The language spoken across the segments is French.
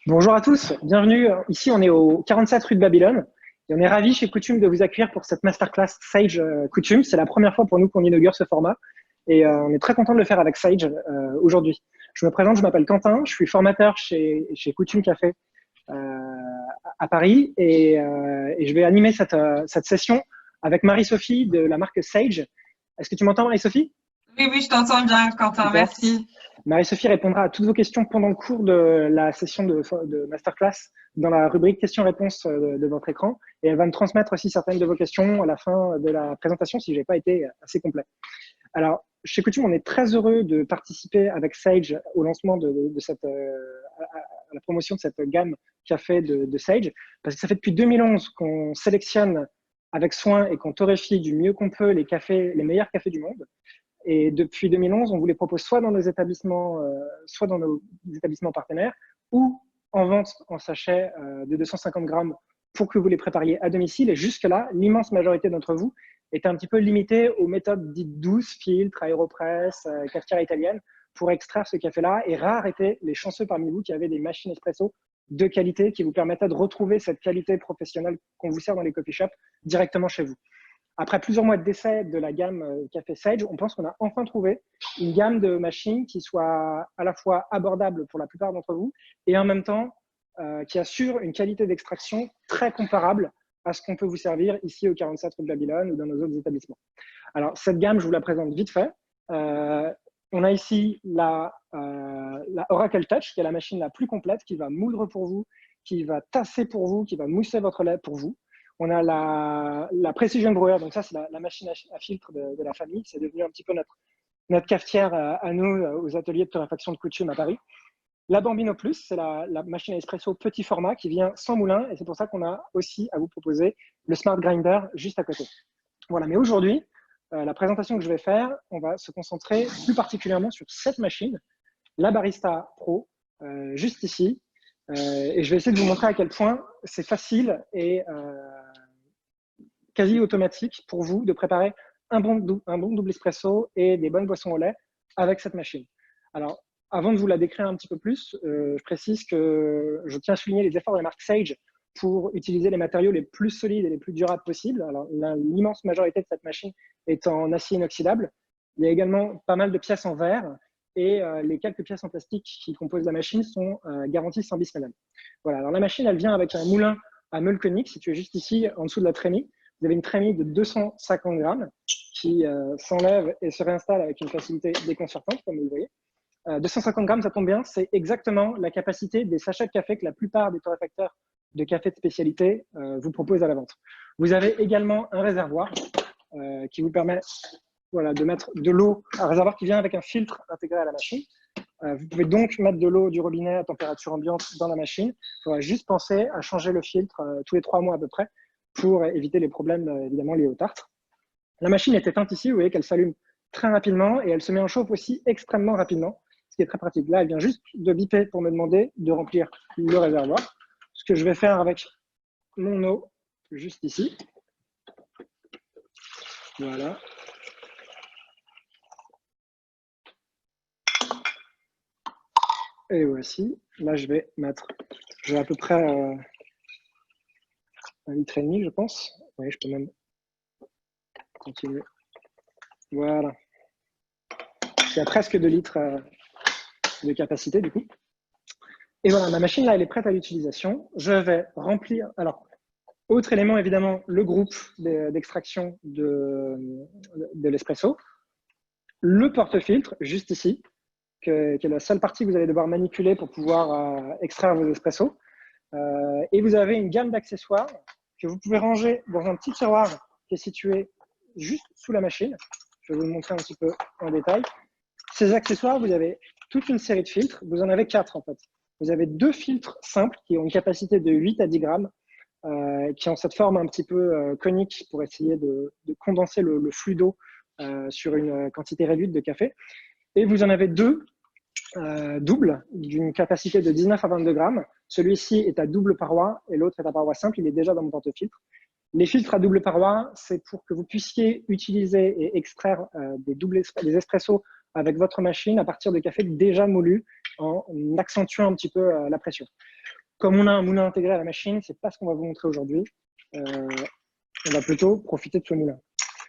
Bonjour à tous, bienvenue. Ici, on est au 47 rue de Babylone et on est ravis chez Coutume de vous accueillir pour cette masterclass Sage Coutume. C'est la première fois pour nous qu'on inaugure ce format et on est très content de le faire avec Sage aujourd'hui. Je me présente, je m'appelle Quentin, je suis formateur chez Coutume Café à Paris et je vais animer cette session avec Marie-Sophie de la marque Sage. Est-ce que tu m'entends, Marie-Sophie? Oui, oui, je t'entends bien, Quentin, Super. merci. Marie-Sophie répondra à toutes vos questions pendant le cours de la session de masterclass dans la rubrique questions-réponses de votre écran. Et elle va me transmettre aussi certaines de vos questions à la fin de la présentation si je n'ai pas été assez complet. Alors, chez Coutume, on est très heureux de participer avec Sage au lancement de cette, à la promotion de cette gamme café de Sage, parce que ça fait depuis 2011 qu'on sélectionne avec soin et qu'on torréfie du mieux qu'on peut les meilleurs cafés du monde. Et depuis 2011, on vous les propose soit dans nos établissements, soit dans nos établissements partenaires, ou en vente en sachet de 250 grammes pour que vous les prépariez à domicile. Et jusque-là, l'immense majorité d'entre vous était un petit peu limitée aux méthodes dites douces, filtres, aéropress, cafetière italienne, pour extraire ce café-là. Et rares étaient les chanceux parmi vous qui avaient des machines espresso de qualité qui vous permettaient de retrouver cette qualité professionnelle qu'on vous sert dans les coffee shops directement chez vous. Après plusieurs mois d'essai de la gamme Café Sage, on pense qu'on a enfin trouvé une gamme de machines qui soit à la fois abordable pour la plupart d'entre vous et en même temps qui assure une qualité d'extraction très comparable à ce qu'on peut vous servir ici au 47 rue de Babylone ou dans nos autres établissements. Alors, cette gamme, je vous la présente vite fait. On a ici la Oracle Touch, qui est la machine la plus complète, qui va moudre pour vous, qui va tasser pour vous, qui va mousser votre lait pour vous. On a la Precision Brewer, donc ça c'est la machine à filtre de la famille. C'est devenu un petit peu notre cafetière à nous, aux ateliers de torréfaction de Coutume à Paris. La Bambino Plus, c'est la machine à espresso petit format qui vient sans moulin et c'est pour ça qu'on a aussi à vous proposer le Smart Grinder juste à côté. Voilà, mais aujourd'hui, la présentation que je vais faire, on va se concentrer plus particulièrement sur cette machine, la Barista Pro, juste ici. Et je vais essayer de vous montrer à quel point c'est facile et quasi automatique pour vous de préparer un bon double espresso et des bonnes boissons au lait avec cette machine. Alors, avant de vous la décrire un petit peu plus, je précise que je tiens à souligner les efforts de la marque Sage pour utiliser les matériaux les plus solides et les plus durables possibles. Alors, l'immense majorité de cette machine est en acier inoxydable. Il y a également pas mal de pièces en verre et les quelques pièces en plastique qui composent la machine sont garanties sans bisphényl. Voilà, alors la machine, elle vient avec un moulin à meule conique situé juste ici, en dessous de la trémie. Vous avez une trémie de 250 grammes qui s'enlève et se réinstalle avec une facilité déconcertante, comme vous le voyez. 250 grammes, ça tombe bien, c'est exactement la capacité des sachets de café que la plupart des torréfacteurs de café de spécialité vous proposent à la vente. Vous avez également un réservoir qui vous permet de mettre de l'eau, un réservoir qui vient avec un filtre intégré à la machine. Vous pouvez donc mettre de l'eau du robinet à température ambiante dans la machine. Il faudra juste penser à changer le filtre tous les 3 mois à peu près pour éviter les problèmes évidemment liés au tartre. La machine est éteinte ici, vous voyez qu'elle s'allume très rapidement et elle se met en chauffe aussi extrêmement rapidement, ce qui est très pratique. Là, elle vient juste de biper pour me demander de remplir le réservoir. Ce que je vais faire avec mon eau, juste ici. Voilà. Et voici. Là, je vais à peu près 1,5 litre, je pense. Oui, je peux même continuer. Voilà. Il y a presque 2 litres de capacité, du coup. Et voilà, ma machine, là, elle est prête à l'utilisation. Je vais remplir... Alors, autre élément, évidemment, le groupe d'extraction de l'espresso. Le porte-filtre, juste ici, qui est la seule partie que vous allez devoir manipuler pour pouvoir extraire vos espressos. Et vous avez une gamme d'accessoires que vous pouvez ranger dans un petit tiroir qui est situé juste sous la machine. Je vais vous le montrer un petit peu en détail. Ces accessoires, vous avez toute une série de filtres. Vous en avez 4 en fait. Vous avez 2 filtres simples qui ont une capacité de 8 à 10 grammes, qui ont cette forme un petit peu conique pour essayer de condenser le flux d'eau sur une quantité réduite de café. Et vous en avez 2 doubles d'une capacité de 19 à 22 grammes. Celui-ci est à double paroi et l'autre est à paroi simple. Il est déjà dans mon porte-filtre. Les filtres à double paroi, c'est pour que vous puissiez utiliser et extraire des espressos avec votre machine à partir de café déjà moulu en accentuant un petit peu la pression. Comme on a un moulin intégré à la machine, c'est pas ce qu'on va vous montrer aujourd'hui. On va plutôt profiter de ce moulin.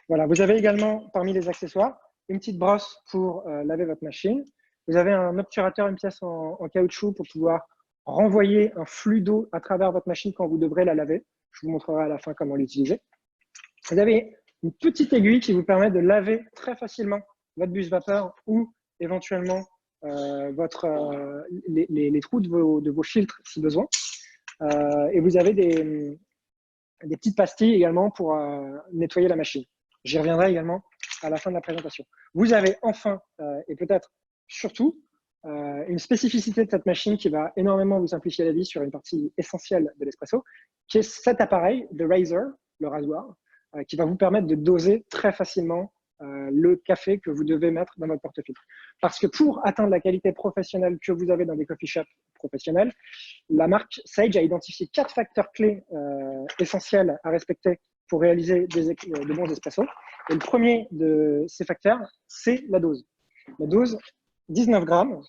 Voilà, vous avez également parmi les accessoires une petite brosse pour laver votre machine. Vous avez un obturateur, une pièce en caoutchouc pour pouvoir renvoyer un flux d'eau à travers votre machine quand vous devrez la laver. Je vous montrerai à la fin comment l'utiliser. Vous avez une petite aiguille qui vous permet de laver très facilement votre buse vapeur ou éventuellement les trous de vos filtres si besoin. Et vous avez des petites pastilles également pour nettoyer la machine. J'y reviendrai également à la fin de la présentation. Vous avez enfin, et peut-être surtout, une spécificité de cette machine qui va énormément vous simplifier la vie sur une partie essentielle de l'espresso, qui est cet appareil, le Razer, le rasoir, qui va vous permettre de doser très facilement le café que vous devez mettre dans votre portefeuille. Parce que pour atteindre la qualité professionnelle que vous avez dans des coffee shops professionnels, la marque Sage a identifié 4 facteurs clés essentiels à respecter pour réaliser de bons espressos. Et le premier de ces facteurs, c'est la dose. La dose, 19 grammes,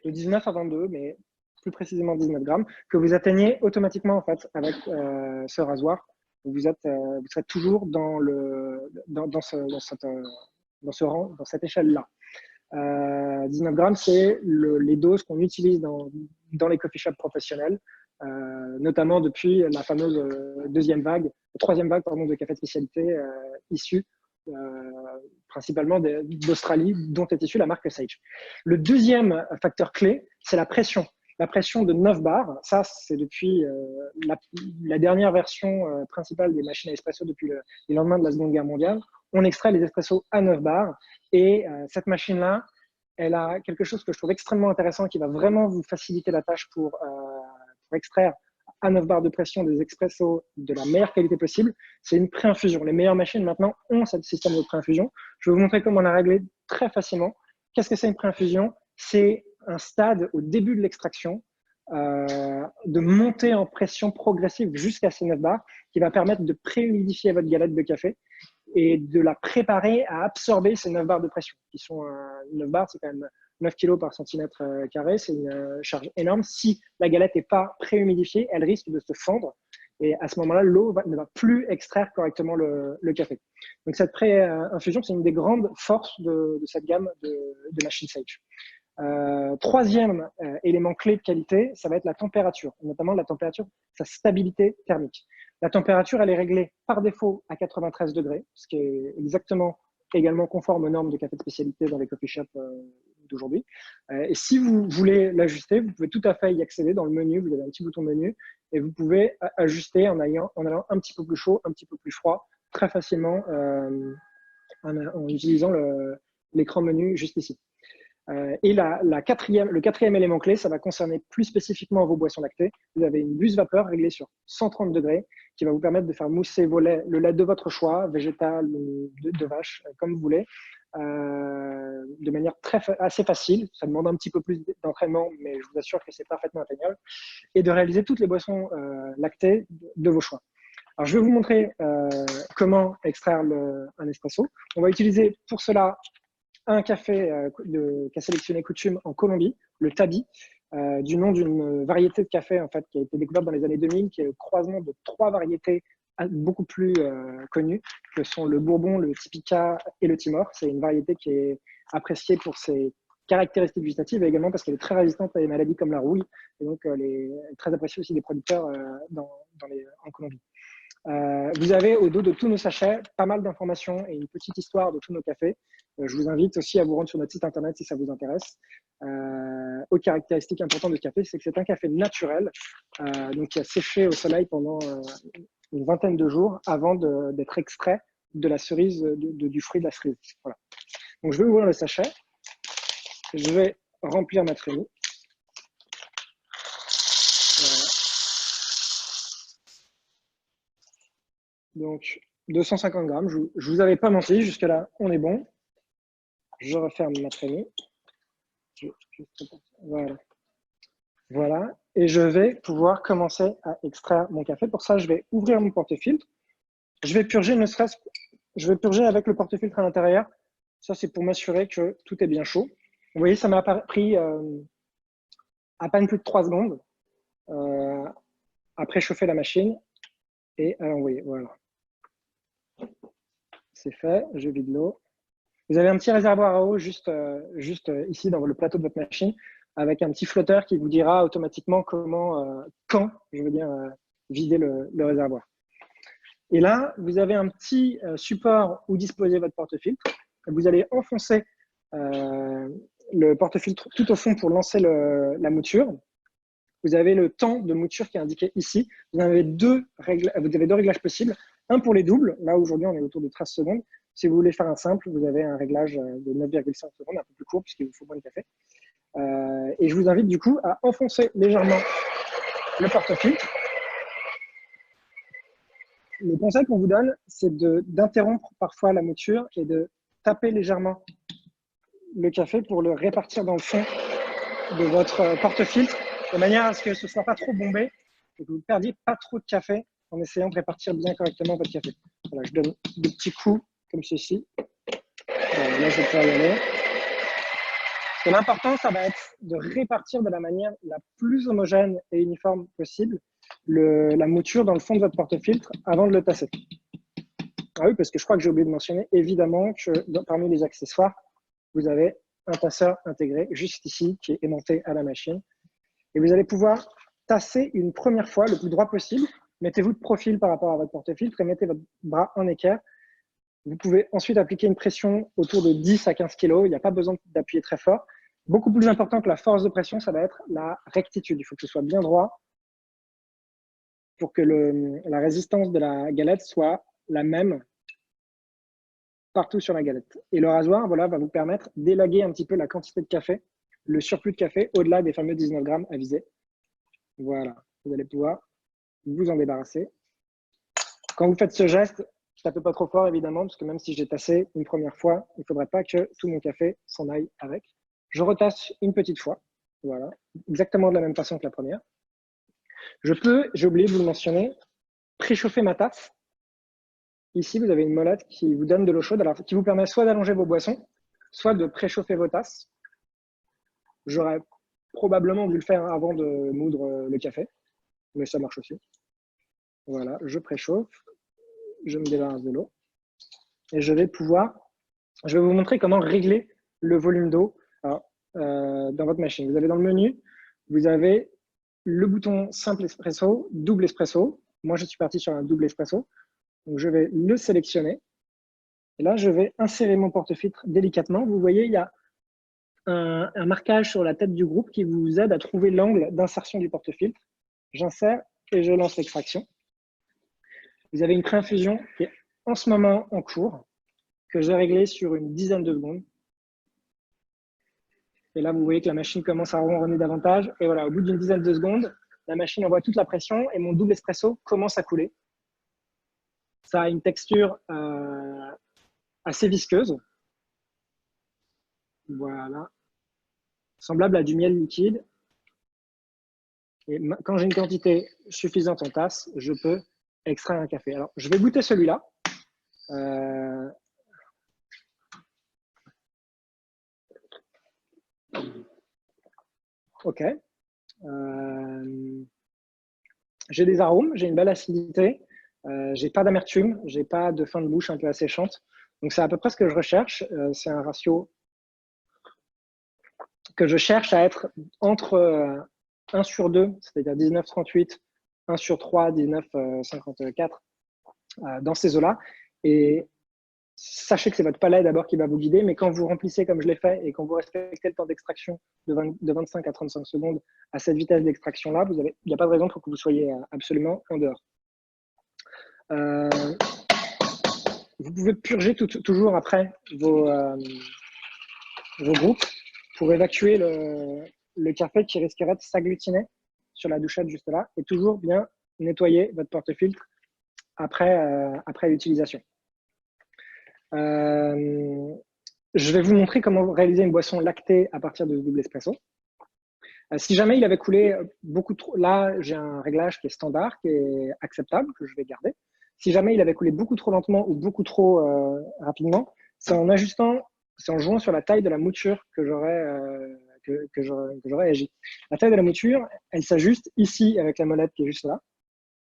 de 19 à 22, mais plus précisément 19 grammes, que vous atteignez automatiquement en fait, avec ce rasoir. Vous serez toujours dans ce rang, dans cette échelle-là. 19 grammes, c'est les doses qu'on utilise dans les coffee shops professionnels, notamment depuis la fameuse troisième vague de café de spécialité issue principalement d'Australie, dont est issue la marque Sage. Le deuxième facteur clé, c'est la pression. La pression de 9 bars, ça c'est depuis la dernière version principale des machines à espresso depuis les lendemains de la Seconde Guerre mondiale. On extrait les espressos à 9 bars et cette machine-là, elle a quelque chose que je trouve extrêmement intéressant qui va vraiment vous faciliter la tâche pour extraire à 9 bars de pression des expressos de la meilleure qualité possible. C'est une préinfusion. Les meilleures machines maintenant ont ce système de préinfusion. Je vais vous montrer comment on l'a réglé très facilement. Qu'est-ce que c'est une préinfusion? C'est un stade au début de l'extraction de monter en pression progressive jusqu'à ces 9 bars qui va permettre de préhumidifier votre galette de café et de la préparer à absorber ces 9 bars de pression qui sont 9 bars, c'est quand même 9 kg par centimètre carré, c'est une charge énorme. Si la galette n'est pas préhumidifiée, elle risque de se fendre et à ce moment-là, l'eau ne va plus extraire correctement le café. Donc cette pré-infusion, c'est une des grandes forces de cette gamme de machines Sage. Troisième élément clé de qualité, ça va être la température, notamment la température, sa stabilité thermique. La température, elle est réglée par défaut à 93 degrés, ce qui est également conforme aux normes de café de spécialité dans les coffee shops d'aujourd'hui. Et si vous voulez l'ajuster, vous pouvez tout à fait y accéder dans le menu. Vous avez un petit bouton menu et vous pouvez ajuster en allant un petit peu plus chaud, un petit peu plus froid, très facilement en utilisant l'écran menu juste ici. Et le quatrième élément clé, ça va concerner plus spécifiquement vos boissons lactées. Vous avez une buse vapeur réglée sur 130 degrés qui va vous permettre de faire mousser le lait de votre choix, végétal ou de vache, comme vous voulez, de manière assez facile. Ça demande un petit peu plus d'entraînement, mais je vous assure que c'est parfaitement atteignable. Et de réaliser toutes les boissons lactées de vos choix. Alors, je vais vous montrer comment extraire un espresso. On va utiliser pour cela un café qu'a sélectionné Coutume en Colombie, le Tabi, du nom d'une variété de café en fait, qui a été découverte dans les années 2000, qui est le croisement de 3 variétés beaucoup plus connues, que sont le Bourbon, le Typica et le Timor. C'est une variété qui est appréciée pour ses caractéristiques gustatives et également parce qu'elle est très résistante à des maladies comme la rouille, et donc elle est très appréciée aussi des producteurs en Colombie. Vous avez au dos de tous nos sachets pas mal d'informations et une petite histoire de tous nos cafés. Je vous invite aussi à vous rendre sur notre site internet si ça vous intéresse. Aux caractéristiques importantes de ce café, c'est que c'est un café naturel, donc qui a séché au soleil pendant une vingtaine de jours avant d'être extrait de la cerise, du fruit de la cerise. Voilà. Donc je vais ouvrir le sachet. Je vais remplir ma trémie. Donc, 250 grammes. Je ne vous avais pas menti. Jusque-là, on est bon. Je referme ma trémie. Voilà. Voilà. Et je vais pouvoir commencer à extraire mon café. Pour ça, je vais ouvrir mon porte-filtre. Je vais purger avec le porte-filtre à l'intérieur Ça, c'est pour m'assurer que tout est bien chaud. Vous voyez, ça m'a pris à peine plus de 3 secondes à préchauffer la machine et à l'envoyer. Voilà. C'est fait, je vide l'eau. Vous avez un petit réservoir à eau juste ici dans le plateau de votre machine avec un petit flotteur qui vous dira automatiquement quand, je veux dire, vider le réservoir. Et là, vous avez un petit support où disposer votre porte-filtre. Vous allez enfoncer le porte-filtre tout au fond pour lancer la mouture. Vous avez le temps de mouture qui est indiqué ici. Vous avez deux réglages possibles. Un pour les doubles. Là, aujourd'hui, on est autour de 13 secondes. Si vous voulez faire un simple, vous avez un réglage de 9,5 secondes, un peu plus court puisqu'il vous faut moins de café. Et je vous invite du coup à enfoncer légèrement le porte-filtre. Le conseil qu'on vous donne, c'est d'interrompre parfois la mouture et de taper légèrement le café pour le répartir dans le fond de votre porte-filtre, de manière à ce que ce ne soit pas trop bombé et que vous ne perdiez pas trop de café en essayant de répartir bien correctement votre café. Voilà, je donne des petits coups comme ceci. Voilà, là, je vais pouvoir y aller. Et l'important, ça va être de répartir de la manière la plus homogène et uniforme possible la mouture dans le fond de votre porte-filtre avant de le tasser. Ah oui, parce que je crois que j'ai oublié de mentionner, évidemment, que parmi les accessoires, vous avez un tasseur intégré juste ici qui est aimanté à la machine. Et vous allez pouvoir tasser une première fois le plus droit possible. Mettez-vous de profil par rapport à votre porte-filtre et mettez votre bras en équerre. Vous pouvez ensuite appliquer une pression autour de 10 à 15 kg. Il n'y a pas besoin d'appuyer très fort. Beaucoup plus important que la force de pression, ça va être la rectitude. Il faut que ce soit bien droit pour que la résistance de la galette soit la même partout sur la galette. Et le rasoir, voilà, va vous permettre d'élaguer un petit peu la quantité de café, le surplus de café, au-delà des fameux 19 grammes à viser. Voilà, vous allez pouvoir vous en débarrasser. Quand vous faites ce geste, tapez pas trop fort, évidemment, parce que même si j'ai tassé une première fois, il ne faudrait pas que tout mon café s'en aille avec. Je retasse une petite fois, voilà, exactement de la même façon que la première. Je peux, j'ai oublié de vous le mentionner, préchauffer ma tasse. Ici, vous avez une molette qui vous donne de l'eau chaude, alors qui vous permet soit d'allonger vos boissons, soit de préchauffer vos tasses. J'aurais probablement dû le faire avant de moudre le café, mais ça marche aussi. Voilà, je préchauffe, je me débarrasse de l'eau et je vais vous montrer comment régler le volume d'eau dans votre machine. Vous avez dans le menu, vous avez le bouton simple espresso, double espresso. Moi, je suis parti sur un double espresso. Donc, je vais le sélectionner. Et là, je vais insérer mon porte-filtre délicatement. Vous voyez, il y a un marquage sur la tête du groupe qui vous aide à trouver l'angle d'insertion du porte-filtre. J'insère et je lance l'extraction. Vous avez une pré-infusion qui est en ce moment en cours, que j'ai réglée sur une dizaine de secondes. Et là, vous voyez que la machine commence à ronronner davantage. Et voilà, au bout d'une dizaine de secondes, la machine envoie toute la pression et mon double espresso commence à couler. Ça a une texture assez visqueuse. Voilà. Semblable à du miel liquide. Et quand j'ai une quantité suffisante en tasse, je peux extraire un café. Alors, je vais goûter celui-là. Ok. J'ai des arômes, j'ai une belle acidité, j'ai pas d'amertume, j'ai pas de fin de bouche un peu asséchante. Donc, c'est à peu près ce que je recherche. C'est un ratio que je cherche à être entre 1 sur 2, c'est-à-dire 19,38, 1 sur 3, 19,54, dans ces eaux-là. Et sachez que c'est votre palais d'abord qui va vous guider, mais quand vous remplissez comme je l'ai fait et quand vous respectez le temps d'extraction de 25 à 35 secondes à cette vitesse d'extraction-là, il n'y a pas de raison pour que vous soyez absolument en dehors. Vous pouvez purger toujours après vos groupes pour évacuer le café qui risquerait de s'agglutiner sur la douchette juste là et toujours bien nettoyer votre porte-filtre après l'utilisation. Je vais vous montrer comment réaliser une boisson lactée à partir de ce double espresso. Si jamais il avait coulé beaucoup trop, là j'ai un réglage qui est standard, qui est acceptable, que je vais garder. Si jamais il avait coulé beaucoup trop lentement ou beaucoup trop rapidement, c'est en ajustant c'est en jouant sur la taille de la mouture que j'aurais agi. La taille de la mouture, elle s'ajuste ici avec la molette qui est juste là.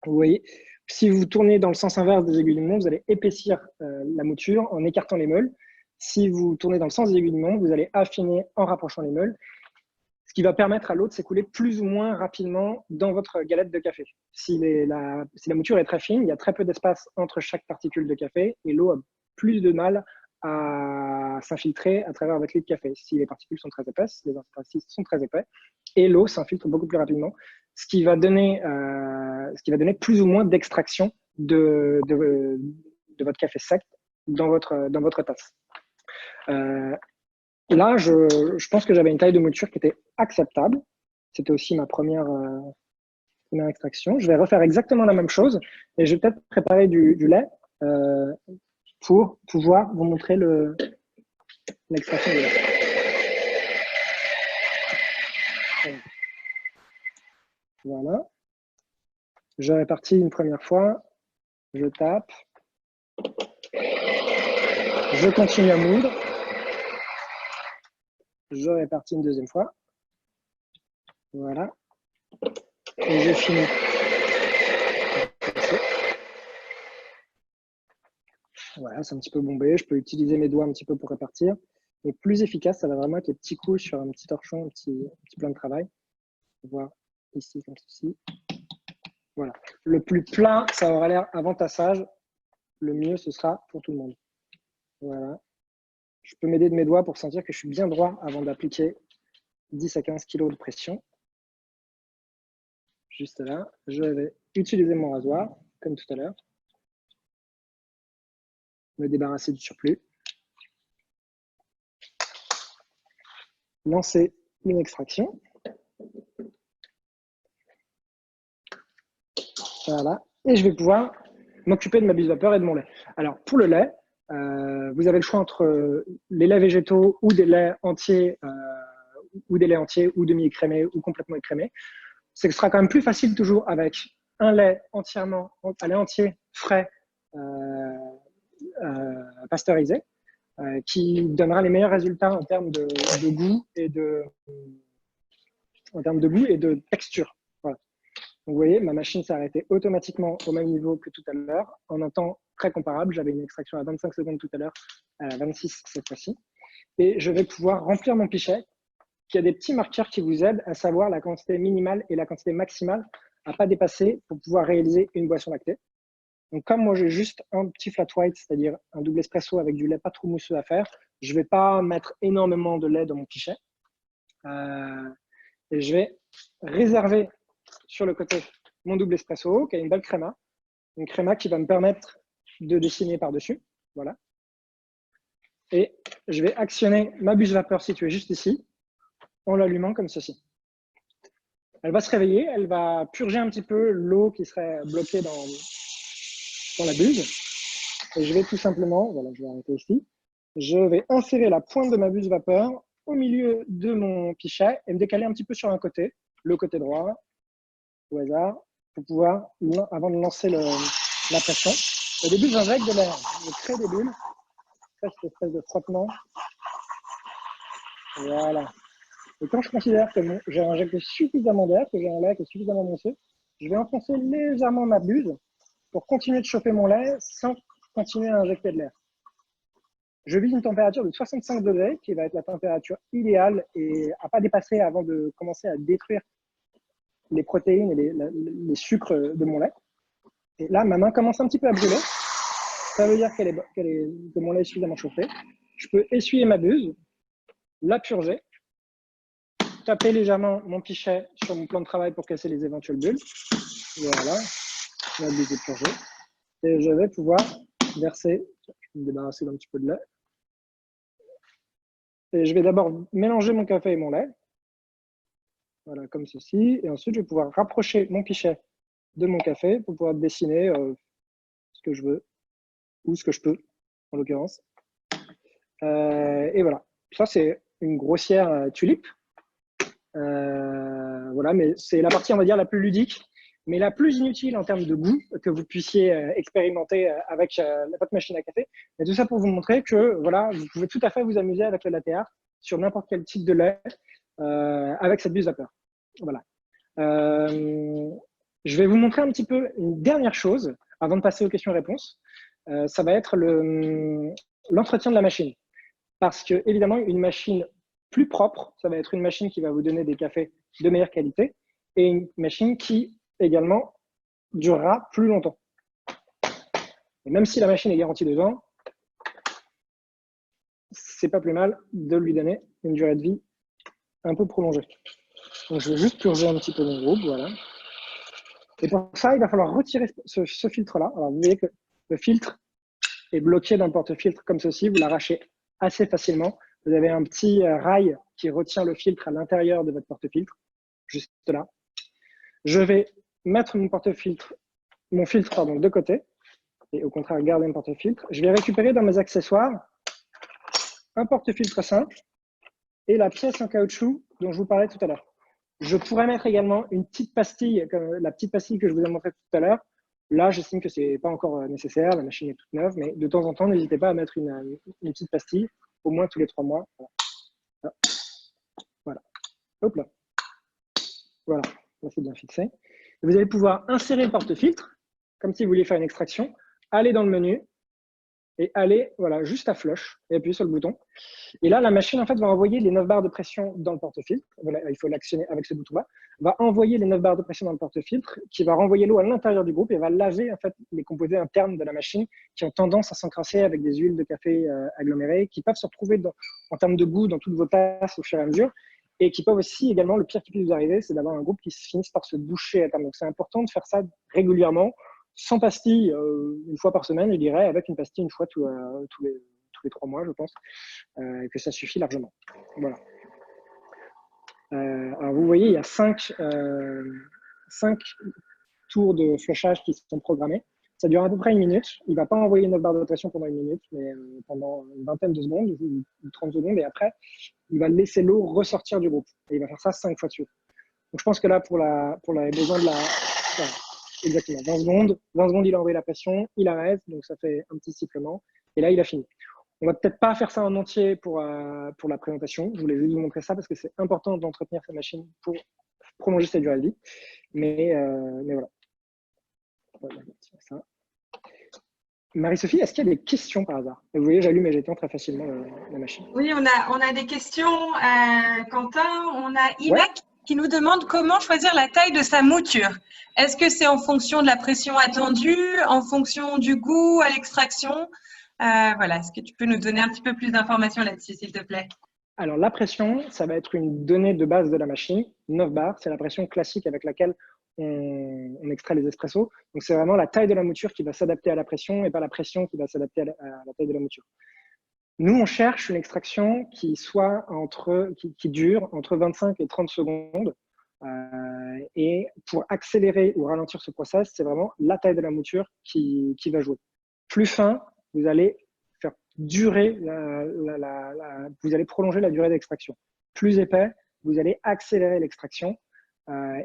Vous voyez, si vous tournez dans le sens inverse des aiguilles du monde, vous allez épaissir la mouture en écartant les meules. Si vous tournez dans le sens des aiguilles du monde, vous allez affiner en rapprochant les meules, ce qui va permettre à l'eau de s'écouler plus ou moins rapidement dans votre galette de café. Si la mouture est très fine, il y a très peu d'espace entre chaque particule de café et l'eau a plus de mal à s'infiltrer à travers votre lit de café. Si les particules sont très épaisses, les interstices sont très épais, et l'eau s'infiltre beaucoup plus rapidement, ce qui va donner plus ou moins d'extraction de votre café sec dans votre tasse. Là, je pense que j'avais une taille de mouture qui était acceptable. C'était aussi ma première extraction. Je vais refaire exactement la même chose et je vais peut-être préparer du lait pour pouvoir vous montrer l'extraction du lait. Voilà. Je répartis une première fois. Je tape. Je continue à moudre. Je répartis une deuxième fois. Voilà. Et je finis. Voilà, c'est un petit peu bombé. Je peux utiliser mes doigts un petit peu pour répartir. Mais plus efficace, ça va vraiment être les petits coups sur un petit torchon, un petit plan de travail. Voir ici comme ceci. Voilà. Le plus plat, ça aura l'air avant tassage. Le mieux, ce sera pour tout le monde. Voilà. Je peux m'aider de mes doigts pour sentir que je suis bien droit avant d'appliquer 10 à 15 kg de pression. Juste là, je vais utiliser mon rasoir, comme tout à l'heure. Me débarrasser du surplus. Lancer une extraction. Voilà. Et je vais pouvoir m'occuper de ma buse vapeur et de mon lait. Alors, pour le lait, vous avez le choix entre les laits végétaux ou des laits entiers ou demi-écrémés ou complètement écrémés. C'est que ce sera quand même plus facile toujours avec un lait entier, frais, pasteurisé, qui donnera les meilleurs résultats en termes de goût et de texture. Voilà. Donc, vous voyez, ma machine s'est arrêtée automatiquement au même niveau que tout à l'heure, en un temps très comparable. J'avais une extraction à 25 secondes tout à l'heure, à 26 cette fois-ci. Et je vais pouvoir remplir mon pichet, qui a des petits marqueurs qui vous aident à savoir la quantité minimale et la quantité maximale à ne pas dépasser pour pouvoir réaliser une boisson lactée. Donc, comme moi, j'ai juste un petit flat white, c'est-à-dire un double espresso avec du lait pas trop mousseux à faire, je ne vais pas mettre énormément de lait dans mon pichet. Et je vais réserver sur le côté mon double espresso, qui a une belle créma. Une créma qui va me permettre de dessiner par-dessus. Voilà. Et je vais actionner ma buse vapeur située juste ici, en l'allumant comme ceci. Elle va se réveiller, elle va purger un petit peu l'eau qui serait bloquée dans la buse. Et je vais tout simplement, voilà, je vais arrêter ici, je vais insérer la pointe de ma buse vapeur au milieu de mon pichet et me décaler un petit peu sur un côté, le côté droit, au hasard, pour pouvoir, avant de lancer la pression. Au début, j'injecte de l'air, je crée des bulles, je fais cette espèce de frottement. Voilà. Et quand je considère que j'ai injecté suffisamment d'air, que j'ai un lait qui est suffisamment mousseux, je vais enfoncer légèrement ma buse pour continuer de chauffer mon lait sans continuer à injecter de l'air. Je vise une température de 65 degrés, qui va être la température idéale et à ne pas dépasser avant de commencer à détruire les protéines et les sucres de mon lait. Et là, ma main commence un petit peu à brûler. Ça veut dire que mon lait est suffisamment chauffé. Je peux essuyer ma buse, la purger, taper légèrement mon pichet sur mon plan de travail pour casser les éventuelles bulles. Voilà, ma buse est purgée. Et je vais pouvoir verser, je vais me débarrasser d'un petit peu de lait. Et je vais d'abord mélanger mon café et mon lait. Voilà, comme ceci. Et ensuite, je vais pouvoir rapprocher mon pichet de mon café pour pouvoir dessiner ce que je veux, ou ce que je peux, en l'occurrence. Et voilà. Ça, c'est une grossière tulipe. Voilà, mais c'est la partie, on va dire, la plus ludique. mais la plus inutile en termes de goût que vous puissiez expérimenter avec votre machine à café. Et tout ça pour vous montrer que voilà, vous pouvez tout à fait vous amuser avec le latte art sur n'importe quel type de lait avec cette buse vapeur. Voilà. Je vais vous montrer un petit peu une dernière chose avant de passer aux questions-réponses. Ça va être l'entretien de la machine. Parce que, évidemment, une machine plus propre, ça va être une machine qui va vous donner des cafés de meilleure qualité et une machine qui, également, durera plus longtemps. Et même si la machine est garantie 2 ans, c'est pas plus mal de lui donner une durée de vie un peu prolongée. Donc, je vais juste purger un petit peu mon groupe, voilà. Et pour ça, il va falloir retirer ce filtre-là. Alors, vous voyez que le filtre est bloqué dans le porte-filtre comme ceci. Vous l'arrachez assez facilement. Vous avez un petit rail qui retient le filtre à l'intérieur de votre porte-filtre, juste là. Je vais mettre mon filtre de côté et au contraire garder mon porte-filtre. Je vais récupérer dans mes accessoires un porte-filtre simple et la pièce en caoutchouc dont je vous parlais tout à l'heure. Je pourrais mettre également une petite pastille, comme la petite pastille que je vous ai montrée tout à l'heure. Là, j'estime que ce n'est pas encore nécessaire, la machine est toute neuve, mais de temps en temps, n'hésitez pas à mettre une petite pastille, au moins tous les 3 mois. Voilà. Hop là. Voilà, là c'est bien fixé. Et vous allez pouvoir insérer le porte-filtre, comme si vous vouliez faire une extraction, aller dans le menu et aller voilà, juste à flush et appuyer sur le bouton. Et là, la machine en fait, va envoyer les 9 barres de pression dans le porte-filtre. Voilà, il faut l'actionner avec ce bouton-là. Va envoyer les 9 barres de pression dans le porte-filtre qui va renvoyer l'eau à l'intérieur du groupe et va laver en fait, les composés internes de la machine qui ont tendance à s'encrasser avec des huiles de café agglomérées qui peuvent se retrouver en termes de goût dans toutes vos tasses au fur et à mesure. Et qui peuvent aussi, également, le pire qui puisse vous arriver, c'est d'avoir un groupe qui finisse par se boucher à terme. Donc, c'est important de faire ça régulièrement, sans pastille, une fois par semaine, je dirais, avec une pastille une fois tous les 3 mois, je pense, que ça suffit largement. Voilà. Alors, vous voyez, il y a 5 tours de flushage qui sont programmés. Ça dure à peu près 1 minute. Il ne va pas envoyer notre barre de pression pendant 1 minute, mais pendant une vingtaine de secondes ou 30 secondes. Et après, il va laisser l'eau ressortir du groupe. Et il va faire ça 5 fois de suite. Donc, je pense que là, pour les besoins de la... Voilà, exactement, 20 secondes, il a envoyé la pression, il arrête, donc ça fait un petit sifflement. Et là, il a fini. On va peut-être pas faire ça en entier pour la présentation. Je voulais juste vous montrer ça parce que c'est important d'entretenir sa machine pour prolonger sa durée de vie. Mais voilà. Ça. Marie-Sophie, est-ce qu'il y a des questions par hasard? Vous voyez, j'allume et j'éteins très facilement la machine. Oui, on a des questions, Quentin. On a Imek qui nous demande comment choisir la taille de sa mouture. Est-ce que c'est en fonction de la pression attendue, en fonction du goût à l'extraction? Voilà, est-ce que tu peux nous donner un petit peu plus d'informations là-dessus, s'il te plaît? Alors, la pression, ça va être une donnée de base de la machine, 9 bars. C'est la pression classique avec laquelle on extrait les espressos. Donc, c'est vraiment la taille de la mouture qui va s'adapter à la pression et pas la pression qui va s'adapter à la taille de la mouture. Nous, on cherche une extraction qui dure entre 25 et 30 secondes. Et pour accélérer ou ralentir ce process, c'est vraiment la taille de la mouture qui va jouer. Plus fin, vous allez faire durer vous allez prolonger la durée d'extraction. Plus épais, vous allez accélérer l'extraction.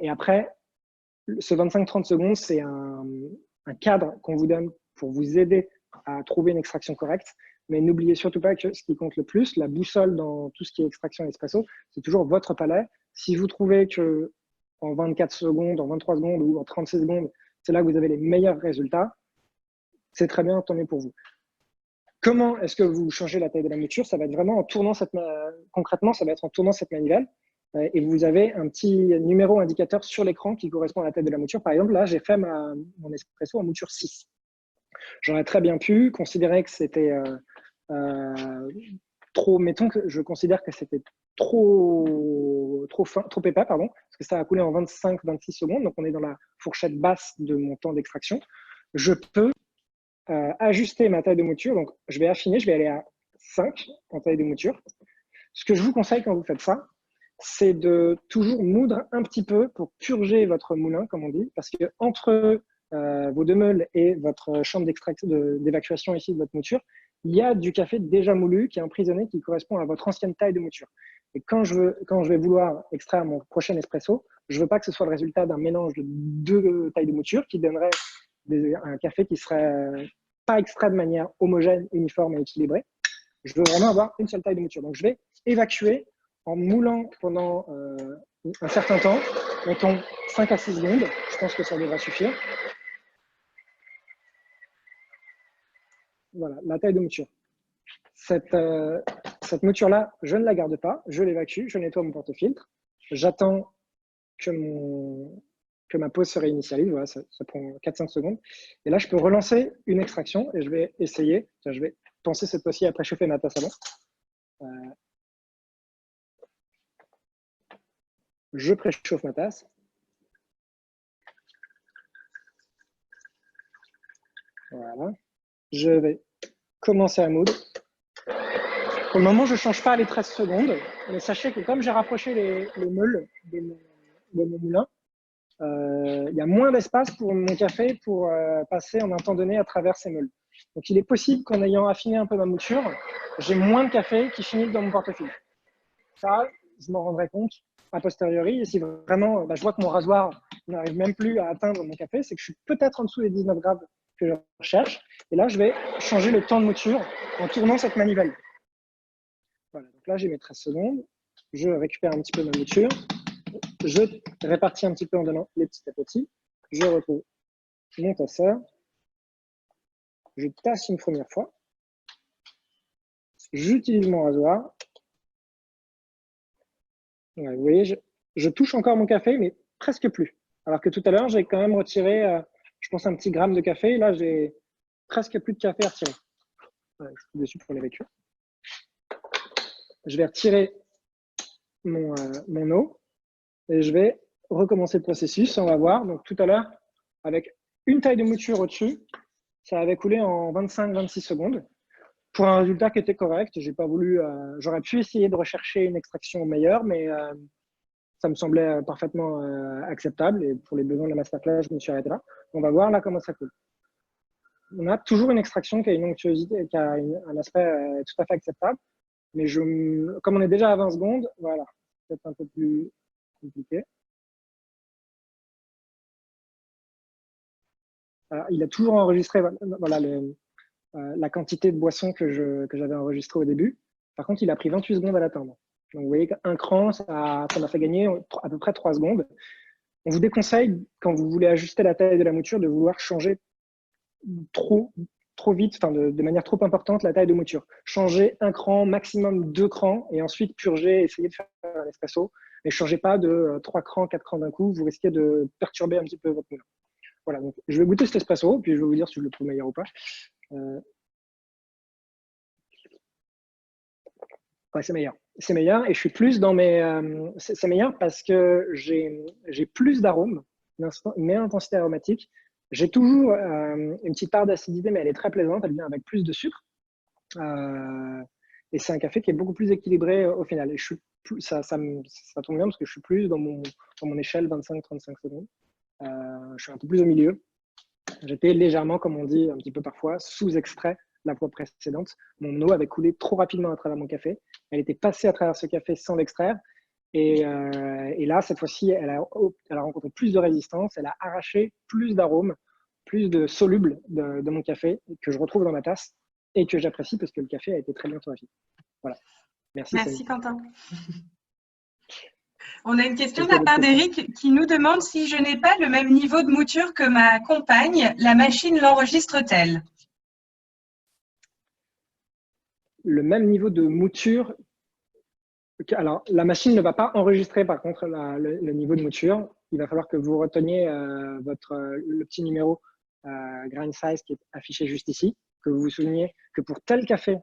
Et après, ce 25-30 secondes, c'est un cadre qu'on vous donne pour vous aider à trouver une extraction correcte. Mais n'oubliez surtout pas que ce qui compte le plus, la boussole dans tout ce qui est extraction espresso, c'est toujours votre palais. Si vous trouvez que en 24 secondes, en 23 secondes ou en 36 secondes, c'est là que vous avez les meilleurs résultats, c'est très bien, tant mieux pour vous. Comment est-ce que vous changez la taille de la mouture? Ça va être vraiment en tournant concrètement, ça va être en tournant cette manivelle. Et vous avez un petit numéro indicateur sur l'écran qui correspond à la taille de la mouture. Par exemple, là, j'ai fait mon espresso en mouture 6. J'aurais très bien pu considérer que c'était trop, mettons que je considère que c'était trop épais, pardon, parce que ça a coulé en 25-26 secondes, donc on est dans la fourchette basse de mon temps d'extraction. Je peux ajuster ma taille de mouture, donc je vais affiner, je vais aller à 5 en taille de mouture. Ce que je vous conseille quand vous faites ça, c'est de toujours moudre un petit peu pour purger votre moulin, comme on dit, parce que entre vos 2 meules et votre chambre d'évacuation ici de votre mouture, il y a du café déjà moulu qui est emprisonné, qui correspond à votre ancienne taille de mouture. Et quand je vais vouloir extraire mon prochain espresso, Je ne veux pas que ce soit le résultat d'un mélange de deux tailles de mouture qui donnerait un café qui serait pas extrait de manière homogène, uniforme et équilibrée. Je veux vraiment avoir une seule taille de mouture. Donc, je vais évacuer en moulant pendant un certain temps, mettons 5 à 6 secondes. Je pense que ça devrait suffire. Voilà, la taille de mouture. Cette mouture-là, je ne la garde pas, je l'évacue, je nettoie mon porte-filtre, j'attends que ma pause se réinitialise, voilà, ça prend 4-5 secondes. Et là, je peux relancer une extraction et je vais essayer, je vais penser cette fois-ci à préchauffer ma tasse avant. Je préchauffe ma tasse. Voilà. Je vais commencer à moudre. Pour le moment, je ne change pas les 13 secondes, mais sachez que comme j'ai rapproché les meules de mon moulin, il y a moins d'espace pour mon café pour passer en un temps donné à travers ces meules. Donc, il est possible qu'en ayant affiné un peu ma mouture, j'ai moins de café qui finit dans mon portefeuille. Ça, je m'en rendrai compte a posteriori. Et si vraiment, je vois que mon rasoir n'arrive même plus à atteindre mon café, c'est que je suis peut-être en dessous des 19 grammes que je recherche. Et là, je vais changer le temps de mouture en tournant cette manivelle. Voilà, donc là, j'ai mes 13 secondes. Je récupère un petit peu ma mouture. Je répartis un petit peu en donnant les petits à petits. Je retrouve mon tasseur. Je tasse une première fois. J'utilise mon rasoir. Ouais, vous voyez, je touche encore mon café, mais presque plus. Alors que tout à l'heure, j'ai quand même retiré, je pense, un petit gramme de café. Là, j'ai presque plus de café à retirer. Ouais, je suis dessus pour les vécus. Je vais retirer mon eau et je vais recommencer le processus. On va voir. Donc, tout à l'heure, avec une taille de mouture au-dessus, ça avait coulé en 25-26 secondes pour un résultat qui était correct. J'ai pas voulu, j'aurais pu essayer de rechercher une extraction meilleure, mais ça me semblait parfaitement acceptable. Et pour les besoins de la masterclass, je me suis arrêté là. On va voir là comment ça coule. On a toujours une extraction qui a une onctuosité, qui a un aspect tout à fait acceptable. Mais comme on est déjà à 20 secondes, voilà, c'est peut-être un peu plus compliqué. Alors, il a toujours enregistré voilà, la quantité de boisson que j'avais enregistrée au début. Par contre, il a pris 28 secondes à l'atteindre. Donc, vous voyez qu'un cran, ça m'a fait gagner à peu près 3 secondes. On vous déconseille, quand vous voulez ajuster la taille de la mouture, de vouloir changer trop vite, enfin de manière trop importante, la taille de mouture. Changez un cran, maximum 2 crans, et ensuite purgez, essayez de faire un espresso. Mais ne changez pas de 3 crans, 4 crans d'un coup, vous risquez de perturber un petit peu votre moulin. Voilà, donc je vais goûter cet espresso, puis je vais vous dire si je le trouve meilleur ou pas. Ouais, c'est meilleur. C'est meilleur et je suis plus dans mes. C'est meilleur parce que j'ai plus d'arômes, une meilleure intensité aromatique. J'ai toujours une petite part d'acidité, mais elle est très plaisante. Elle vient avec plus de sucre. Et c'est un café qui est beaucoup plus équilibré au final. Et je suis plus, ça tombe bien parce que je suis plus dans mon échelle 25-35 secondes. Je suis un peu plus au milieu. J'étais légèrement, comme on dit un petit peu parfois, sous-extrait la fois précédente. Mon eau avait coulé trop rapidement à travers mon café. Elle était passée à travers ce café sans l'extraire. Et là, cette fois-ci, elle a rencontré plus de résistance. Elle a arraché plus d'arômes, plus de solubles de mon café que je retrouve dans ma tasse et que j'apprécie parce que le café a été très bien torréfié. Voilà. Merci. Merci Quentin. On a une question de la part d'Eric qui nous demande si je n'ai pas le même niveau de mouture que ma compagne, la machine l'enregistre-t-elle? Le même niveau de mouture. Alors, la machine ne va pas enregistrer par contre le niveau de mouture. Il va falloir que vous reteniez le petit numéro grain size qui est affiché juste ici, que vous vous souveniez que pour tel café,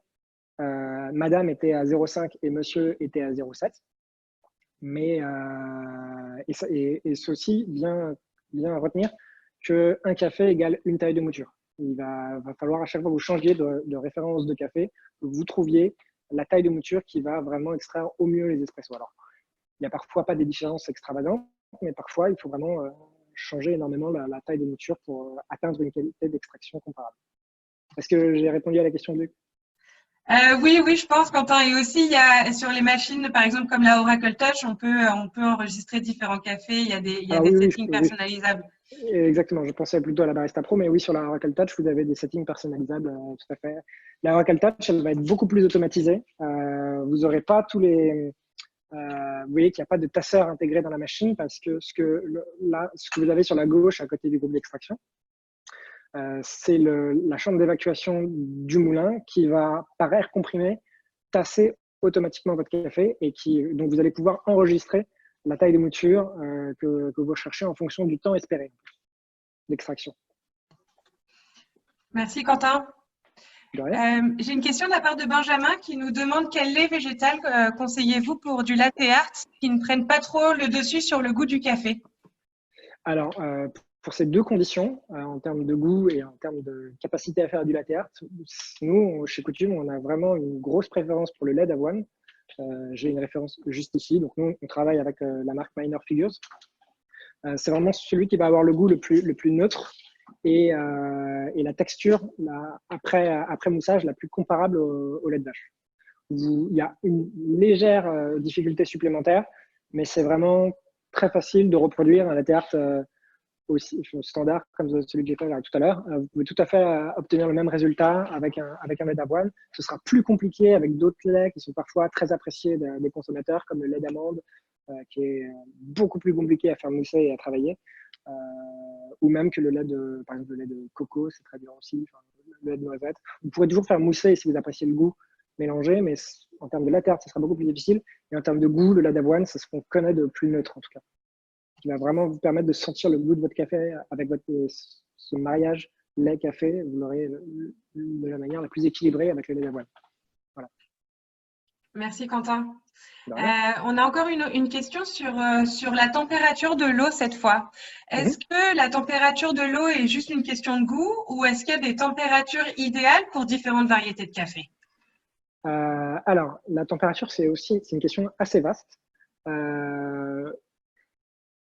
madame était à 0,5 et monsieur était à 0,7. Mais et ceci bien retenir qu'un café égale une taille de mouture. Il va falloir à chaque fois que vous changiez de référence de café, que vous trouviez la taille de mouture qui va vraiment extraire au mieux les espressos. Alors, il n'y a parfois pas des différences extravagantes, mais parfois, il faut vraiment changer énormément la taille de mouture pour atteindre une qualité d'extraction comparable. Est-ce que j'ai répondu à la question de Luc? Oui, oui, je pense, Quentin. Et aussi, il y a sur les machines, par exemple, comme la Oracle Touch, on peut enregistrer différents cafés. Il y a Alors des oui, settings oui, personnalisables. exactement. Je pensais plutôt à la Barista Pro, mais oui, sur la Oracle Touch, vous avez des settings personnalisables, tout à fait. La Oracle Touch, elle va être beaucoup plus automatisée. Vous n'aurez pas tous les… vous voyez qu'il n'y a pas de tasseur intégré dans la machine parce que là, ce que vous avez sur la gauche, à côté du groupe d'extraction, c'est la chambre d'évacuation du moulin qui va, par air comprimé, tasser automatiquement votre café et donc vous allez pouvoir enregistrer la taille de mouture que vous recherchez en fonction du temps espéré d'extraction. Merci, Quentin. De rien. J'ai une question de la part de Benjamin qui nous demande quel lait végétal conseillez-vous pour du latte art qui ne prenne pas trop le dessus sur le goût du café? Alors, pour ces deux conditions, en termes de goût et en termes de capacité à faire du latte art, nous, chez Coutume, on a vraiment une grosse préférence pour le lait d'avoine. J'ai une référence juste ici. Donc, nous, on travaille avec la marque Minor Figures. C'est vraiment celui qui va avoir le goût le plus neutre et la texture, après moussage, la plus comparable au lait de vache. Il y a une légère difficulté supplémentaire, mais c'est vraiment très facile de reproduire un latte art aussi standard comme celui que j'ai fait tout à l'heure. Vous pouvez tout à fait obtenir le même résultat avec un lait d'avoine. Ce sera plus compliqué avec d'autres laits qui sont parfois très appréciés des consommateurs, comme le lait d'amande, qui est beaucoup plus compliqué à faire mousser et à travailler. Ou même que par exemple, le lait de coco, c'est très bien aussi, enfin, le lait de noisette. Vous pourrez toujours faire mousser si vous appréciez le goût mélangé, mais en termes de latte art, ce sera beaucoup plus difficile. Et en termes de goût, le lait d'avoine, c'est ce qu'on connaît de plus neutre en tout cas, qui va vraiment vous permettre de sentir le goût de votre café avec ce mariage lait-café. Vous l'aurez de la manière la plus équilibrée avec le lait d'avoine. Voilà. Merci, Quentin. De On a encore une question sur la température de l'eau cette fois. rien. Est-ce que la température de l'eau est juste une question de goût ou est-ce qu'il y a des températures idéales pour différentes variétés de café? Alors, la température, c'est une question assez vaste.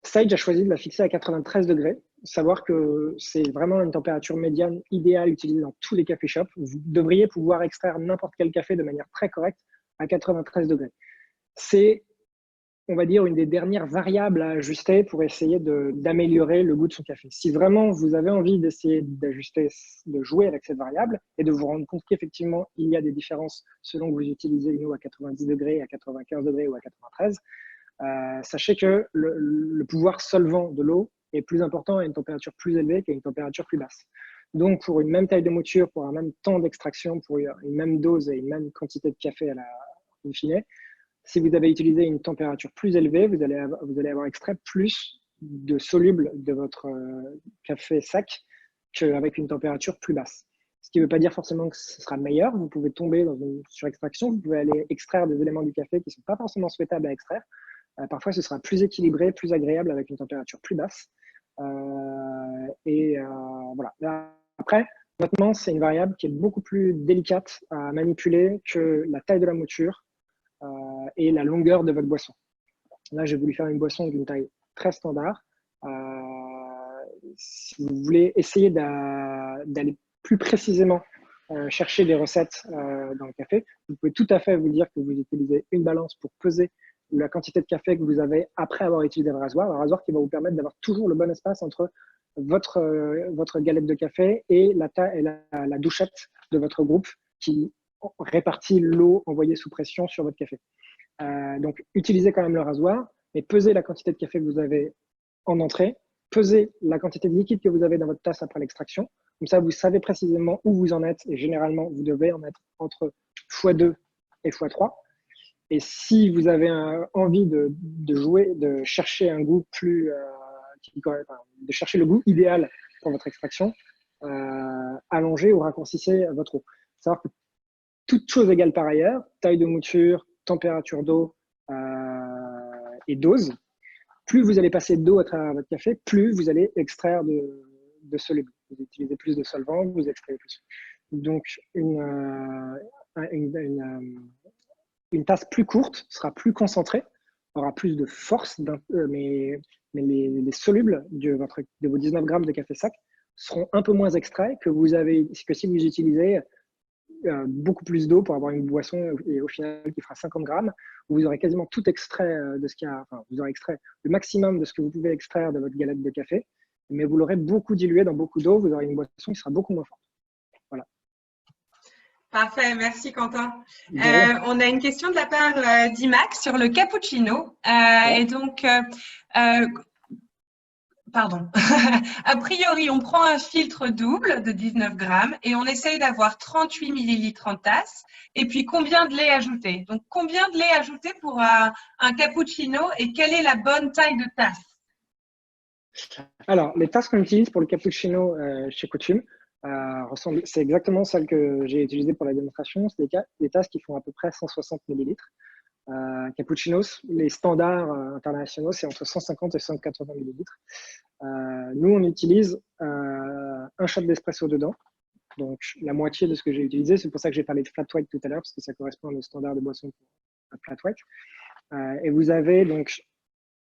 Sage a choisi de la fixer à 93 degrés. Savoir que c'est vraiment une température médiane idéale utilisée dans tous les café shops. Vous devriez pouvoir extraire n'importe quel café de manière très correcte à 93 degrés. C'est, on va dire, une des dernières variables à ajuster pour essayer d'améliorer le goût de son café. Si vraiment vous avez envie d'essayer d'ajuster, de jouer avec cette variable et de vous rendre compte qu'effectivement, il y a des différences selon que vous utilisez une eau à 90 degrés, à 95 degrés ou à 93, sachez que le pouvoir solvant de l'eau est plus important à une température plus élevée qu'à une température plus basse. Donc, pour une même taille de mouture, pour un même temps d'extraction, pour une même dose et une même quantité de café in fine, si vous avez utilisé une température plus élevée, vous allez avoir extrait plus de soluble de votre café sec qu'avec une température plus basse. Ce qui ne veut pas dire forcément que ce sera meilleur. Vous pouvez tomber dans une surextraction. Vous pouvez aller extraire des éléments du café qui ne sont pas forcément souhaitables à extraire. Parfois, ce sera plus équilibré, plus agréable avec une température plus basse. Voilà. Après, honnêtement, c'est une variable qui est beaucoup plus délicate à manipuler que la taille de la mouture et la longueur de votre boisson. Là, j'ai voulu faire une boisson d'une taille très standard. Si vous voulez essayer d'aller plus précisément chercher des recettes dans le café, vous pouvez tout à fait vous dire que vous utilisez une balance pour peser la quantité de café que vous avez après avoir utilisé le rasoir. Un rasoir qui va vous permettre d'avoir toujours le bon espace entre votre galette de café et la douchette de votre groupe qui répartit l'eau envoyée sous pression sur votre café. Donc, utilisez quand même le rasoir, mais pesez la quantité de café que vous avez en entrée, pesez la quantité de liquide que vous avez dans votre tasse après l'extraction. Comme ça, vous savez précisément où vous en êtes et généralement, vous devez en être entre x2 et x3. Et si vous avez envie de jouer, de chercher un goût de chercher le goût idéal pour votre extraction, allongez ou raccourcissez votre eau. Il faut savoir que toutes choses égales par ailleurs, taille de mouture, température d'eau et dose, plus vous allez passer d'eau à travers votre café, plus vous allez extraire de soluble. Vous utilisez plus de solvant, vous extrayez plus. Donc, une tasse plus courte sera plus concentrée, aura plus de force, mais les solubles de vos 19 grammes de café sec seront un peu moins extraits que si vous utilisez beaucoup plus d'eau pour avoir une boisson et au final qui fera 50 grammes, où vous aurez quasiment tout extrait de ce qu'il y a, enfin, vous aurez extrait le maximum de ce que vous pouvez extraire de votre galette de café, mais vous l'aurez beaucoup dilué dans beaucoup d'eau, vous aurez une boisson qui sera beaucoup moins forte. Voilà. Parfait, merci Quentin. On a une question de la part d'Imac sur le cappuccino. Et donc, pardon. A priori, on prend un filtre double de 19 grammes et on essaye d'avoir 38 millilitres en tasse. Et puis, combien de lait ajouter? Donc, combien de lait ajouter pour un cappuccino et quelle est la bonne taille de tasse? Alors, les tasses qu'on utilise pour le cappuccino chez Coutume, c'est exactement celle que j'ai utilisée pour la démonstration. C'est des tasses qui font à peu près 160 millilitres. Cappuccinos, les standards internationaux, c'est entre 150 et 180 millilitres. Nous, on utilise un shot d'espresso dedans, donc la moitié de ce que j'ai utilisé. C'est pour ça que j'ai parlé de flat white tout à l'heure, parce que ça correspond à nos standards de boisson pour flat white. Et vous avez donc,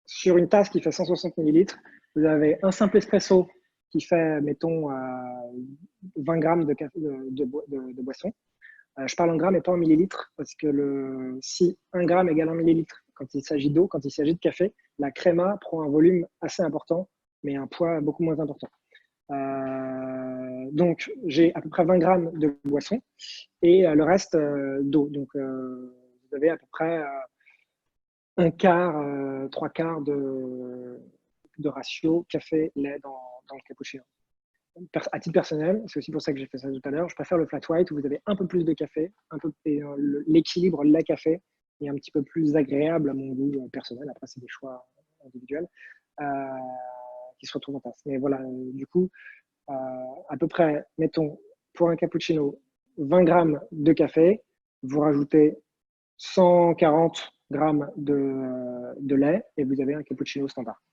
sur une tasse qui fait 160 millilitres, vous avez un simple espresso qui fait, mettons, 20 grammes de boisson. Je parle en grammes et pas en millilitres, parce que si 1 gramme égale 1 millilitre, quand il s'agit d'eau, quand il s'agit de café, la créma prend un volume assez important, mais un poids beaucoup moins important. Donc, j'ai à peu près 20 grammes de boisson et le reste d'eau. Donc, vous avez à peu près un quart, trois quarts de ratio café-lait dans le cappuccino. À titre personnel, c'est aussi pour ça que j'ai fait ça tout à l'heure, je préfère le flat white où vous avez un peu plus de café, l'équilibre lait-café est un petit peu plus agréable à mon goût personnel. Après, c'est des choix individuels qui se retrouvent en tasse. Mais voilà, du coup, à peu près, mettons, pour un cappuccino, 20 grammes de café, vous rajoutez 140 grammes de lait et vous avez un cappuccino standard.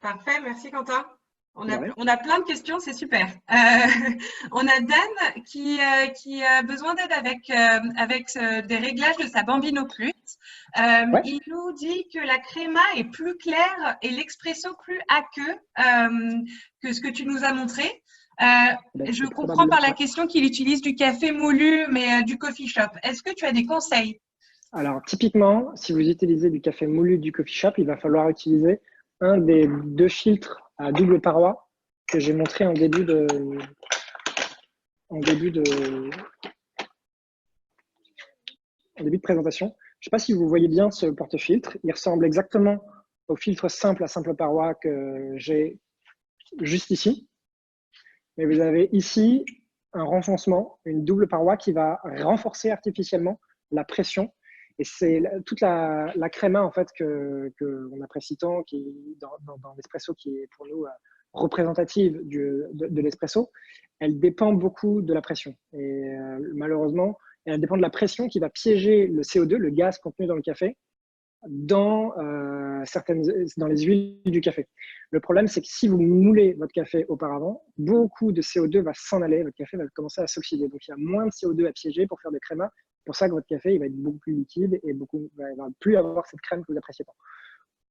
Parfait, merci Quentin. On a plein de questions, c'est super. On a Dan qui a besoin d'aide avec des réglages de sa Bambino Plus. Il nous dit que la créma est plus claire et l'expresso plus aqueux que ce que tu nous as montré. Je comprends par la question qu'il utilise du café moulu, mais du coffee shop. Est-ce que tu as des conseils? Alors, typiquement, si vous utilisez du café moulu du coffee shop, il va falloir utiliser un des 2 filtres à double paroi que j'ai montré en début de présentation. Je ne sais pas si vous voyez bien ce porte-filtre. Il ressemble exactement au filtre simple à simple paroi que j'ai juste ici. Mais vous avez ici un renfoncement, une double paroi qui va renforcer artificiellement la pression. Et c'est toute la créma en fait qu'on apprécie tant, qui dans l'espresso, qui est pour nous représentative de l'espresso. Elle dépend beaucoup de la pression. Et malheureusement, elle dépend de la pression qui va piéger le CO2, le gaz contenu dans le café, dans les huiles du café. Le problème, c'est que si vous moulez votre café auparavant, beaucoup de CO2 va s'en aller, votre café va commencer à s'oxyder. Donc, il y a moins de CO2 à piéger pour faire de créma. C'est pour ça que votre café il va être beaucoup plus liquide et il ne va plus avoir cette crème que vous appréciez pas.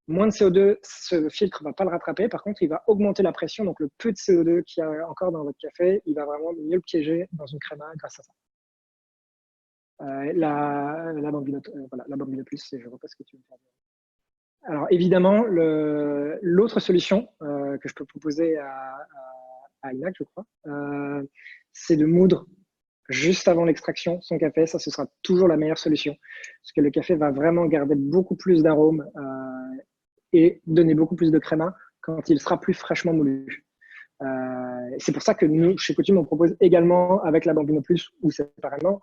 Moins de CO2, ce filtre ne va pas le rattraper. Par contre, il va augmenter la pression. Donc, le peu de CO2 qu'il y a encore dans votre café, il va vraiment mieux le piéger dans une créma grâce à ça. La Bambino Plus, je ne vois pas ce que tu veux faire. Alors, évidemment, l'autre solution que je peux proposer à Inac, je crois, c'est de moudre juste avant l'extraction son café. Ça, ce sera toujours la meilleure solution. Parce que le café va vraiment garder beaucoup plus d'arômes et donner beaucoup plus de créma quand il sera plus fraîchement moulu. C'est pour ça que nous, chez Coutume, on propose également, avec la Bambino Plus ou séparément,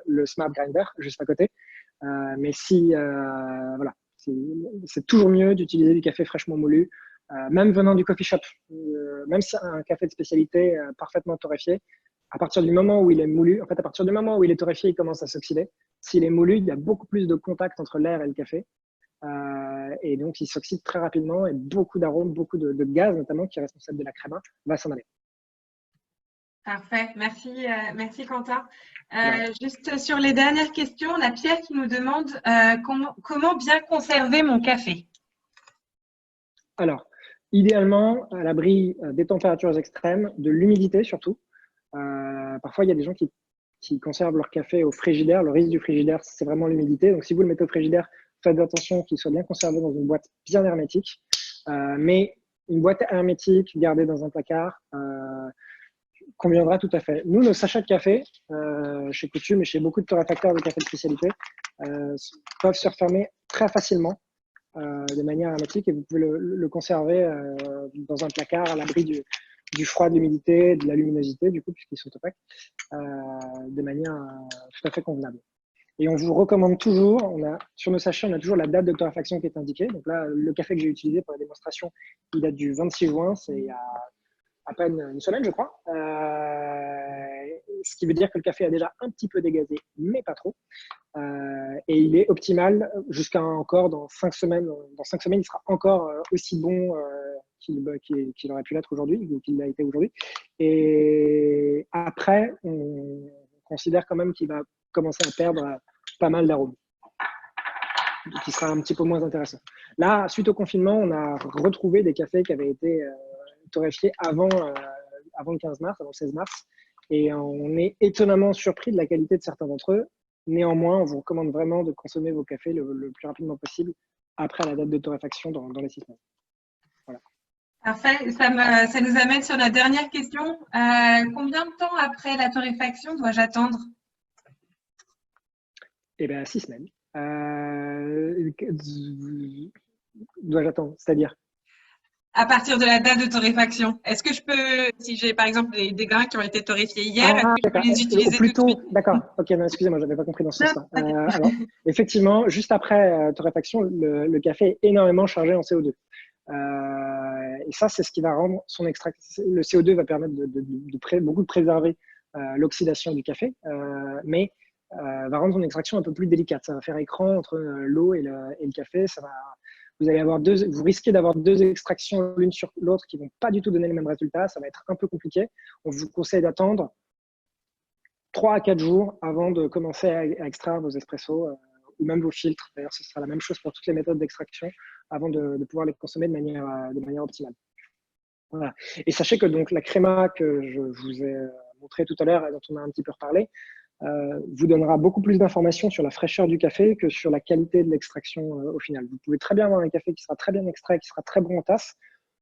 le Smart Grinder juste à côté. Mais voilà, c'est toujours mieux d'utiliser du café fraîchement moulu, même venant du coffee shop. Même si un café de spécialité parfaitement torréfié, à partir du moment où il est moulu, en fait, à partir du moment où il est torréfié, il commence à s'oxyder. S'il est moulu, il y a beaucoup plus de contact entre l'air et le café. Et donc, il s'oxyde très rapidement et beaucoup d'arômes, beaucoup de gaz, notamment, qui est responsable de la créma, va s'en aller. Parfait, merci Quentin. Juste sur les dernières questions, on a Pierre qui nous demande comment bien conserver mon café. Alors, idéalement, à l'abri des températures extrêmes, de l'humidité surtout. Parfois, il y a des gens qui conservent leur café au frigidaire. Le risque du frigidaire, c'est vraiment l'humidité. Donc, si vous le mettez au frigidaire, faites attention qu'il soit bien conservé dans une boîte bien hermétique. Mais une boîte hermétique gardée dans un placard conviendra tout à fait. Nous, nos sachets de café, chez Coutume et chez beaucoup de torréfacteurs de café de spécialité, peuvent se refermer très facilement de manière hermétique et vous pouvez le conserver dans un placard à l'abri du froid, de l'humidité, de la luminosité, du coup, puisqu'ils sont opaques, de manière tout à fait convenable. Et on vous recommande toujours, sur nos sachets, on a toujours la date de torréfaction qui est indiquée. Donc là, le café que j'ai utilisé pour la démonstration, il date du 26 juin, c'est il y a à peine une semaine, je crois. Ce qui veut dire que le café a déjà un petit peu dégazé, mais pas trop. Et il est optimal jusqu'à encore dans 5 semaines. Dans 5 semaines, il sera encore aussi bon qu'il aurait pu l'être aujourd'hui ou qu'il l'a été aujourd'hui. Et après, on considère quand même qu'il va commencer à perdre pas mal d'arômes, qui sera un petit peu moins intéressant. Là, suite au confinement, on a retrouvé des cafés qui avaient été torréfiés avant le 15 mars, avant le 16 mars. Et on est étonnamment surpris de la qualité de certains d'entre eux. Néanmoins, on vous recommande vraiment de consommer vos cafés le plus rapidement possible après la date de torréfaction dans les 6 mois. Voilà. Parfait. Ça nous amène sur la dernière question. Combien de temps après la torréfaction dois-je attendre? Eh bien, 6 semaines. Dois-je attendre? C'est-à-dire? À partir de la date de torréfaction. Est-ce que je peux, si j'ai par exemple des grains qui ont été torréfiés hier, est-ce que je peux les utiliser tout de suite? D'accord. Ok, excusez-moi, je n'avais pas compris dans ce sens-là. Alors, effectivement, juste après torréfaction, le café est énormément chargé en CO2. Et ça, c'est ce qui va rendre son extraction. Le CO2 va permettre beaucoup de préserver l'oxydation du café, mais va rendre son extraction un peu plus délicate. Ça va faire écran entre l'eau et le café. Vous risquez d'avoir 2 extractions l'une sur l'autre qui ne vont pas du tout donner le même résultat. Ça va être un peu compliqué. On vous conseille d'attendre 3 à 4 jours avant de commencer à extraire vos espressos ou même vos filtres. D'ailleurs, ce sera la même chose pour toutes les méthodes d'extraction avant de pouvoir les consommer de manière optimale. Voilà. Et sachez que donc, la créma que je vous ai montrée tout à l'heure et dont on a un petit peu reparlé, vous donnera beaucoup plus d'informations sur la fraîcheur du café que sur la qualité de l'extraction au final. Vous pouvez très bien avoir un café qui sera très bien extrait, qui sera très bon en tasse,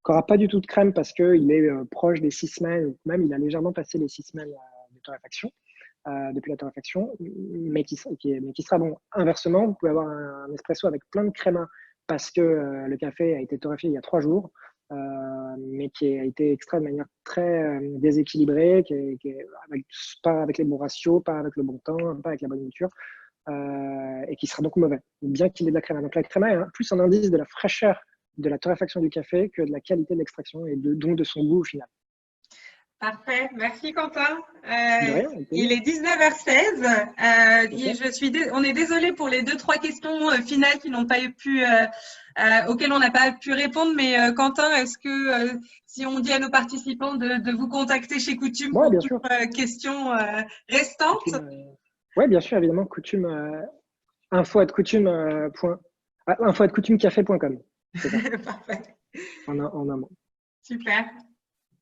qui n'aura pas du tout de crème parce qu'il est proche des 6 semaines, ou même il a légèrement passé les 6 semaines de torréfaction, depuis la torréfaction, mais qui sera bon. Inversement, vous pouvez avoir un espresso avec plein de créma parce que le café a été torréfié il y a 3 jours, mais qui a été extrait de manière très déséquilibrée, pas avec les bons ratios, pas avec le bon temps, pas avec la bonne mouture, et qui sera donc mauvais, bien qu'il ait de la créma. Donc la créma est plus un indice de la fraîcheur de la torréfaction du café que de la qualité de l'extraction et donc de son goût au final. Parfait, merci Quentin. Okay. Il est 19h16. Okay. On est désolé pour les 2-3 questions finales qui n'ont pas pu, auxquelles on n'a pas pu répondre. Mais Quentin, est-ce que si on dit à nos participants de vous contacter chez Coutume pour toutes questions restantes? Oui, bien sûr, évidemment. Coutume, info@coutumecafé.com. Parfait. En un mot. Super.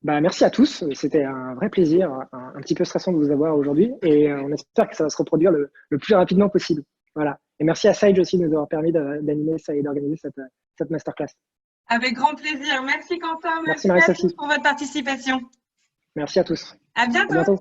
Merci à tous. C'était un vrai plaisir, un petit peu stressant de vous avoir aujourd'hui. Et on espère que ça va se reproduire le plus rapidement possible. Voilà. Et merci à Sage aussi de nous avoir permis d'animer ça et d'organiser cette masterclass. Avec grand plaisir. Merci Quentin. Merci Marie-Sophie pour votre participation. Merci à tous. À bientôt. À bientôt.